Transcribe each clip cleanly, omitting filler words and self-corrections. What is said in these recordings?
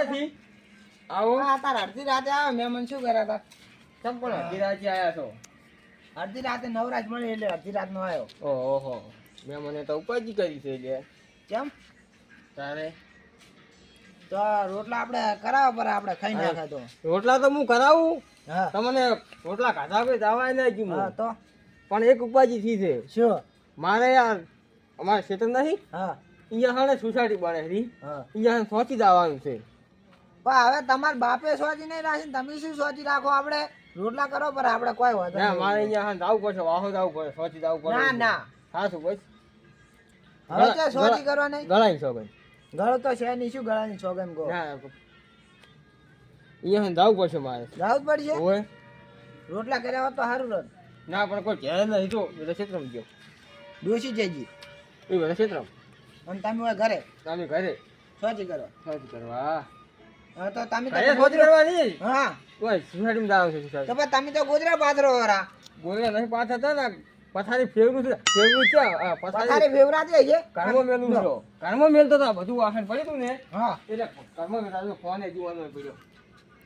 મોડેથી આવો. હા તાર અડધી રાતે આવે મહેમાન શું કર્યા હતા ચંપલ ગિરાજી આયા છો. અડધી રાતે નવરાજ મળી એટલે અડધી રાત નો આવ્યો. ઓહો મેં મને તો ઉપાજી કરી છે એટલે. કેમ તારે તો રોટલા આપણે કરાવવા પર આપણે ખાઈ નાખા તો. રોટલા તો હું કરાવું. હા તમને રોટલા ખાધા પછી જવાય ના ગયું. હા તો પણ એક ઉપાજી થી છે. શું? મારે યાર અમારે ક્ષેત્ર નહીં હા અહીંયા હાણે સોસાયટી બને છે. હા અહીંયા સોચી જવાનું છે. પણ હવે તમારા બાપે સોચી નહીં રાખીને તમે શું સોચી રાખો? આપણે રોટલા કરો પર આપણે કોઈ વાંધો ના નહીં. મારે અહીંયા હાણે જવું પડશે. વાહો જવું પડે. સોચી જવું પડે. ના ના હા શું બસ હવે ક્યાં સોચી કરવા નહીં? ગળાઈ છો ભાઈ. ગળો તો છે નહીં, શું ગળાની સોગન કહો? ના અહીંયા જવું પડશે મારે. જવું જ પડશે. ઓય રોટલા કર્યા હોત તો સારું રત. ના પણ કોઈ ઘેર નહીં તો બધા ક્ષેત્રમાં ગયો. ડોસી જજી એ બધા ક્ષેત્રમાં અને તમે હોય ઘરે તમે ઘરે સોચી કરો. સોચી કરવા. હા તો તમે ઘરે સોચી કરવાની. હા ઓય સોસાયટીમાં જવાનું છે. તો સોસાયટી પછી તમે તો ગોદરા પાથરો વાળા બોલ્યા નહીં પાછા હતા ને પથારી ફેરવું છે. ફેરવું છે આ પથારી પથારી ફેવરાતી છે. કર્મ મેલું છો. કર્મ મેલતો હતા બધું વાસણ પડ્યું હતું ને હા એટલે કર્મ મેલાતો ફોન જોવાનો પડ્યો.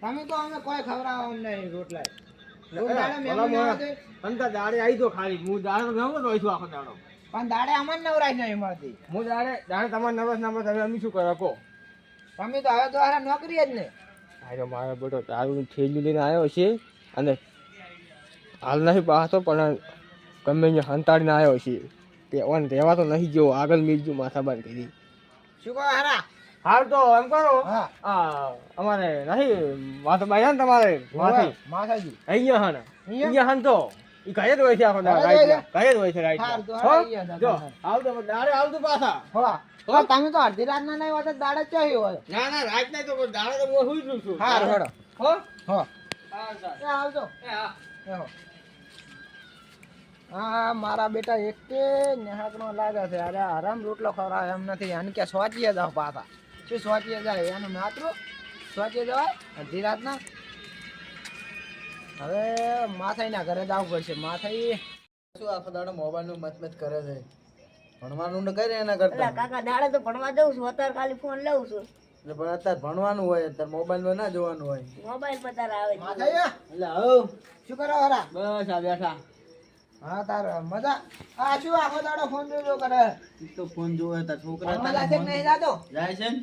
તમે તો અમે કોઈ ખવડાવો અમને રોટલા. અંતા દાડે આવી તો ખાલી હું દાડે નવો રહું છું આખો દાડો. પણ દાડે અમને નવરાશ નહીં મળતી. હું દાડે તમારે નવસ હવે અમે શું કરો કહો. તમે તો હવે તો હારા નોકરી જ ને. આજો મારો બેટો તારું થેલી લઈને આવ્યો છે અને હાલ નહીં પાછો પણ ગમે અહીંયા હંતાડીને આવ્યો છે. તે ઓન રહેવા તો નહીં ગયો. આગળ મીરજો માથા બાર કરી. શું કહો હારા? હાલ તો એમ કરો હા અમારે નહીં માથા બાર ને તમારે માથી માથાજી અહીંયા હન અહીંયા? અહીંયા હન તો ઈ ઘરે જ હોય છે આખો દાડો. ઘરે જ હોય રાઈટ ઘરે જ હોય છે રાઈટ. હારું તો હારા અહીંયા જો હતા. આવતો દાડે આવતું પાછા. હા તો તમે તો અડધી રાત ના નહીં હોતા દાડે ચાહી હોય. ના ના રાત નહીં તો દાડે તો હું સુઈ છું. હારું હેડો. હો હો હા સર એ આવજો. હા એહો. હા મારા બેટા એક કે નેહાકનો લાગે છે. અરે આરામ રોટલો ખવડાવે એમ નથી. અને કે સોચીએ જાવ પાછા. શું સોચીએ જાય એનું માતરું સોચીએ જવાય અડધી રાતના. હવે માથાઈના ઘરે જવું પડશે. માથાઈ શું આખો દાડો મોબાઈલ નું મત કરે છે. ભણવાનું કરે એના કરતા. કાકા દાડે તો ભણવા જઉં છું, અત્યારે ખાલી ફોન લઉં છું. એટલે પણ અત્યારે ભણવાનું હોય, અત્યારે મોબાઈલ માં ના જોવાનું હોય. મોબાઈલ પર તારે આવે છે. માથાઈ એટલે હવ શું કરો હરા? બસ આ બેઠા. હા તાર મજા. આ શું આખો દાડો ફોન જોયો કરે? તો ફોન જોવે તાર છોકરા ભણવા લાગે કે નહીં જાતો? જાય છે ને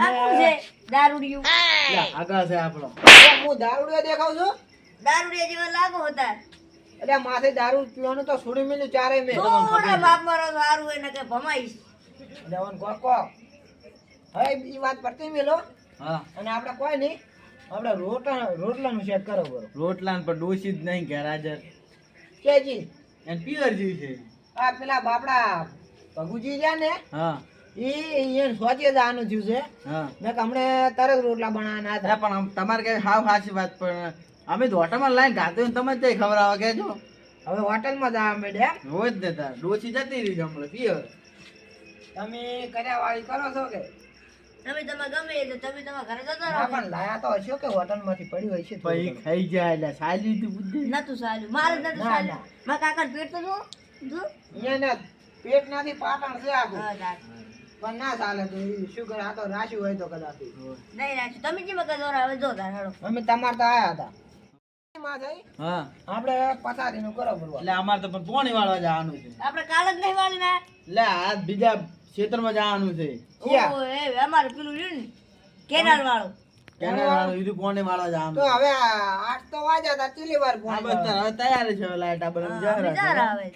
આ કોણ છે? દારૂડિયું. આગળ છે આપણો. હું દારૂડિયો દેખાવ છું? દારૂડિયા જેવા લાગો હતા. એટલે માથે દારૂ પીવાનું તો છોડી મેલ્યું ચારે મેં. થોડા બાપ મારો સારું હોય ને કે ભમાઈશ. એટલે ઓન કોકો હવે ઈ વાત પરથી મેલો. હા અને આપણે કોઈ નહીં, આપણે રોટલાનું સેટ કરો બરો. રોટલા ને પણ ડોસી જ નહીં ઘેર હાજર કેજી એને પિયર જેવી છે. આ પેલા બાપડા ભગુજી રહ્યા ને હા ઈ સ્વાચીએ જવાનું થયું છે. હા મેં કે હમણે તરત રોટલા બનાવવાના હતા. પણ તમારે કઈ હાવ સાચી વાત. પણ અમે તો હોટલમાં લાઈન ગાતો તમે તે ખવડાવવા કેજો. હવે હોટલમાં જવા માંડ્યા. હોય જ ને તાર ડોસી જતી રહી છે હમણાં પિયર. તમે કર્યા વાળી કરો છો કે? તમે ગમે એટલે તમે તમારા ઘરે જતા ના રહો. પણ લાયા તો હશો કે હોટલમાંથી પડી હોય છે પછી થોડું. ખાઈ જાય એટલે સાલી તું બુદ્ધિ. નતું સાલું મારે નતું ના, સાલું. ના. મારા કાકા પેટ તો જો જો. અહીંયા પેટ નથી પાટણ છે આખું. હા દાદ. પણ ના ચાલે તો ઈ શું કરે? આ તો રાશિ હોય તો કદાચ. નહીં રાખ્યું. તમે જેમાં કઈ દોરા હવે જો તાર હેડો. અમે તમાર તો આયા હતા. માથાઈ, હા આપણે પથારીનું કરો બરોબર. એટલે અમારે તો પણ પોણી વાળવા જવાનું છે. આપણે કાલ જ નહીં વાળી ના. એટલે આ બીજા ક્ષેત્રમાં જવાનું છે. ક્યાં? ઓહો, એ અમારે પેલું રહ્યું ને કેનાલ વાળું. કેને વાળું ઈરું પોણી વાળવા જવાનું તો હવે 8 તો વાગ્યા હતા, ચીલી વાર આ ફોન બધા હવે તૈયાર છે લાઈટ આ બધા હા, વિચાર આવે.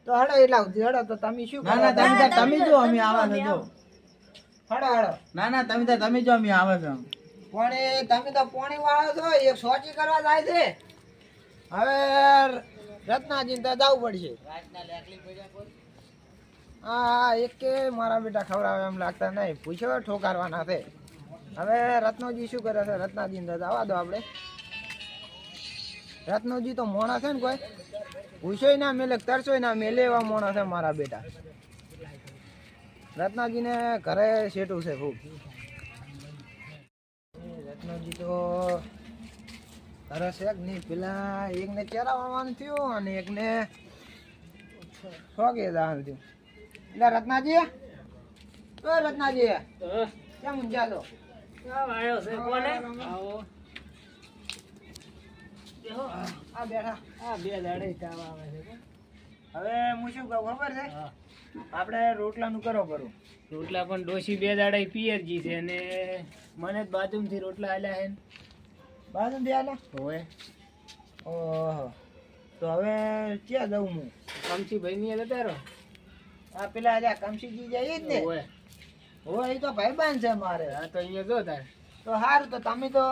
તો હડો એટલા સુધી હડો. તો તમે શું ના કરો? ના તમે ના, તમે તમે જો જો, અમે તમે આવે જો, છે જો હડો હડો. ના ના તમે જો અમે આવે છે પોણી તમે તો પોણી વાળો છો, એક સોચી કરવા જાય છે. હવે રત્નાજી તો જવું પડશે. હા એક કે મારા બેટા ખવડાવે એમ લાગતા નહીં. પૂછ્યો ઠોકારવાના છે. હવે રત્નોજી શું કરે છે? રત્નાજી ને જવા દો આપણે. રત્નોજી તો મોણા છે ને કોઈ પૂછ્યોય ના મેલે, તરસોય ના મેલે એવા મોણા છે મારા બેટા. રત્નાજી ને ઘરે શેઠું છે ખૂબ. રત્નાજી તો ઘરે છે કે નહીં? પેલા એકને ચેરાવવાનું થયું અને એકને શોખે જવાનું થયું. એટલે રત્નાજી, ઓ રત્નાજી કેમ ઊંઝા છો? આવ્યો છે કોને આવો આ બેઠા આ બે દાડે તાવ આવે છે હવે હું શું કહું ખબર છે આપણે રોટલાનું કરો કરું રોટલા પણ ડોશી બે દાડા પિયરજી છે અને મને જ બાજુમાંથી રોટલા આલ્યા છે બાજુ ધ્યાન હોય ઓહો તો હવે ક્યાં જવું હું કમસી ભાઈ ની તારો આ પેલા આજે કમશીજી જાય જ ને હોય હોય એ તો ભાઈબાંધ છે મારે હા તો અહીંયા જો તાર તો સારું તો તમે તો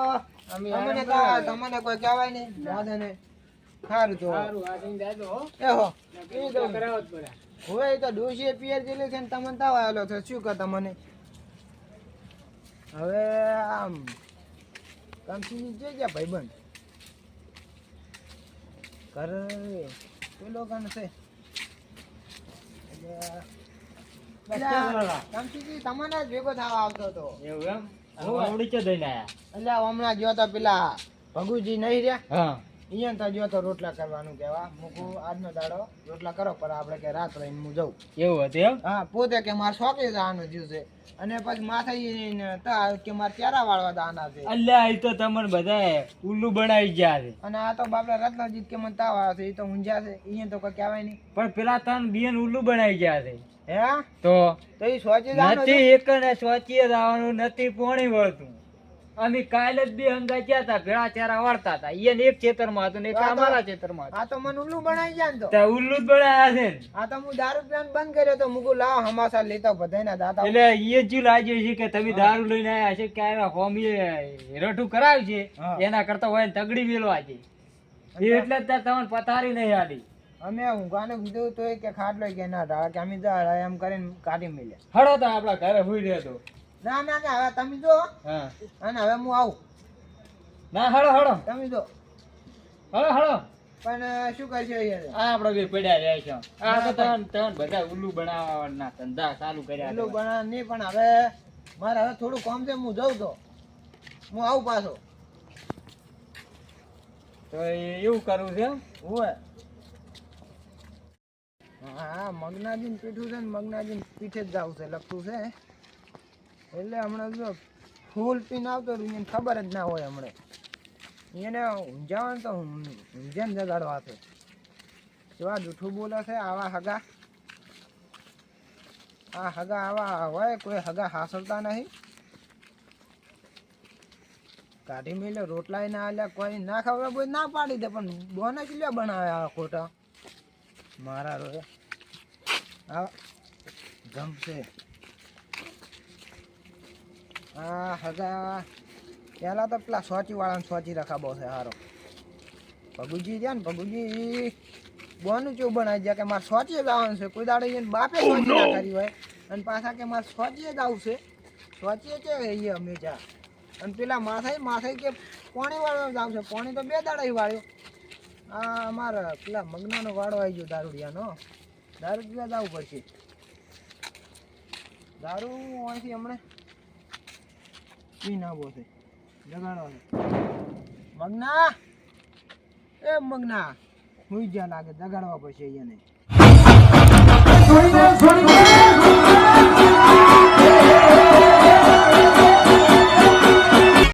અમે તમને તો તમને કોઈ કહેવાય નહીં વાંધો નહીં સારું તો સારું આ થઈને જાય તો હો એ હો એ તો કરાવો જ પડે હોય એ તો ડોશીએ પિયર જેલી છે ને તમને તાવ આવેલો છે શું કરતા મને હવે આમ કમશીજી જઈ ગયા ભાઈબંધ ઘર પેલો કણ છે કમશીજી તમને જ ભેગો થવા આવતો હતો એવું એમ હોવે. આવડી છે દઈને આયા એટલે હમણાં ગયો તો પેલા ભગુજી નહીં રહ્યા હા અહીંયા તો ગયો તો રોટલા કરવાનું કેવા મૂકું આજનો દાડો રોટલા કરો પર આપણે કે રાત રહીને હું જઉં એવું હતું એમ હા પોતે કે મારે શોખી જવાનું જીવ છે અને પછી માથે કે મારે ચારા વાળવા દાના છે અલ્યા એ તો તમને બધા ઉલ્લુ બનાવી ગયા છે અને આ તો બાપડા રત્નજીત કે મને તાવ આવે છે એ તો ઊંઝા છે અહીંયા તો કોઈ કહેવાય નહીં પણ પેલા તન બિયન ઉલ્લુ બનાવી ગયા છે હે તો તો એ સોચી જવાનું છે. નથી એક ને સોચીએ જવાનું નથી પોણી વળતું અમે કાલે જ બે હંગા ગયા હતા ભેળા ચારા વાળતા હતા ઈયન એક ખેતરમાં હતું ને એક અમારા ખેતરમાં હતું. આ તો મને ઉલ્લું બનાવી ગયા ને તો તે ઉલ્લુ જ બનાયા છે ને. આ તો હું દારૂ પીવાનું બંધ કર્યો તો મૂકું લાવ હમાસા લેતા બધાના દાતા એટલે ઈ જ લાગ્યું છે કે તમે દારૂ લઈને આયા છે કે આવ્યા હોમી રઠું કરાવ્યું છે હા. એના કરતા હોય ને તગડી મેલવા છે એ એટલે જ તમને પથારી નહીં આલી અમે ઊંઘાને કીધું તો કે ખાટલો કે ના ઢાળા કે અમે જા એમ કરીને કાઢી મળ્યા હળો તો આપડા ઘરે હુઈ રહેતો ના ના ના હવે તમે જો હા અને હવે હું આવું ના હળો હળો તમે જો હળો હળો પણ શું કરશો યાર આ આપડે બે પડ્યા રહ્યા છે આ તો તન બધા ઉલ્લુ બનાવવાના ધંધા ચાલુ કર્યા પેલું બના નહીં પણ હવે મારે હવે થોડું કામ છે હું જઉં તો હું આવું પાછો તો એવું કરવું છે એમ? હોય હા મગનાજી પીઠું છે ને મગનાજી પીઠે જ જવું છે લખતું છે એટલે હમણાં જો ફૂલ પીને આવતો રહ્યો એને ખબર જ ના હોય હમણાં એને ઊંઝાવાનું તો ઊંઝાને જગાડવા છે કેવા જૂઠું બોલે છે આવા હગા આ હગા આવા હોય કોઈ હગા હાસલતા નહીં કાઢી મેલે રોટલા ના આલ્યા કોઈ ના ખબર કોઈ ના પાડી દે પણ બોને કિલ્લા બનાવ્યા ખોટા મારા રોય આ જમશે આ હગા પેલા તો પેલા સોચી વાળાને સોચી રખાબો છે હારો ભગુજી છે ને ભગુજી બોનું ચેવું બનાવી દે કે મારે સોચીએ જ આવવાનું છે કોઈ દાડે એને બાપે સોચી ના કરી હોય અને પાછા કે મારે સોચીએ જ આવશે સોચીએ કે એ હંમેશા અને પેલા માથાઈ કે પાણી વાળવા જ આવશે પાણી તો બે દાડા વાળ્યો આ અમારા પેલા મગનાનો વાળો આવી ગયો દારૂડિયાનો દારૂ પીવા જવું પડશે દારૂ અહીંથી હમણાં પી નાખવો છે જગાડો છે મગના એ મગના હુઈ જ્યાં લાગે જગાડવા પડશે એને